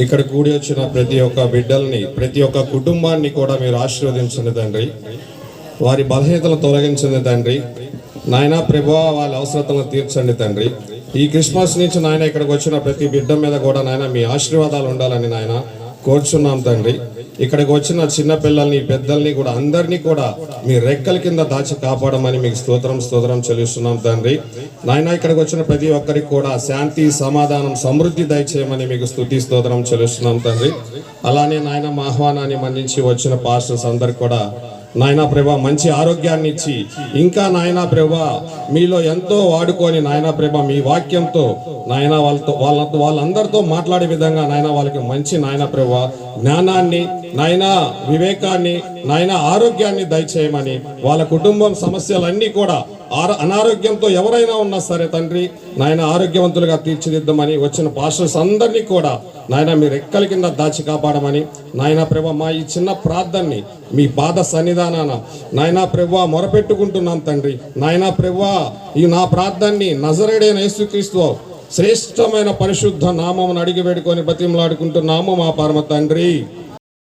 ఇక్కడ కూడి వచ్చిన ప్రతి ఒక్క బిడ్డల్ని, ప్రతి ఒక్క కుటుంబాన్ని కూడా మీరు ఆశీర్వదించండి తండ్రి. వారి బలహీనతలను తొలగించండి తండ్రి. నాయన ప్రభువా, వాళ్ళ అవసరతలను తీర్చండి తండ్రి. ఈ క్రిస్మస్ నుంచి నాయన ఇక్కడికి వచ్చిన ప్రతి బిడ్డ మీద కూడా నాయన మీ ఆశీర్వాదాలు ఉండాలని నాయన కోరుచున్నాం తండ్రి. ఇక్కడికి వచ్చిన చిన్న పిల్లల్ని, పెద్దల్ని కూడా అందరినీ కూడా మీ రెక్కల కింద దాచి కాపాడమని మీకు స్తోత్రం చెల్లిస్తున్నాం తండ్రి. నాయన ఇక్కడికి వచ్చిన ప్రతి ఒక్కరికి కూడా శాంతి, సమాధానం, సమృద్ధి దయచేయమని మీకు స్తుతి స్తోత్రం చెల్లిస్తున్నాం తండ్రి. అలానే నాయన మా ఆహ్వానాన్ని మన్నించి వచ్చిన పాస్టర్స్ అందరికి కూడా నాయనా ప్రభా మంచి ఆరోగ్యాన్ని ఇచ్చి, ఇంకా నాయనా ప్రభా మీలో ఎంతో వాడుకొని నాయనా ప్రభా మీ వాక్యంతో నాయనా వాళ్ళందరితో మాట్లాడే విధంగా నాయనా వాళ్ళకి మంచి నాయనా ప్రభా జ్ఞానాన్ని, నాయనా వివేకాన్ని, నాయనా ఆరోగ్యాన్ని దయచేయమని, వాళ్ళ కుటుంబం సమస్యలన్నీ కూడా అనారోగ్యంతో ఎవరైనా ఉన్నా సరే తండ్రి నాయన ఆరోగ్యవంతులుగా తీర్చిదిద్దామని వచ్చిన పాస్టర్స్ అందరినీ కూడా నాయన మీ రెక్కల కింద దాచి కాపాడమని, నాయనా ప్రభా మా ఈ చిన్న ప్రార్థనని మీ పాద సన్నిధానాన నాయనా ప్రభా మొరపెట్టుకుంటున్నాం తండ్రి. నాయనా ప్రభా ఈ నా ప్రార్థనని నజరేయుడైన యేసుక్రీస్తు శ్రేష్టమైన పరిశుద్ధ నామమును అడిగి వేడుకొని బతిమలాడుకుంటున్నాము మా పరమ తండ్రి.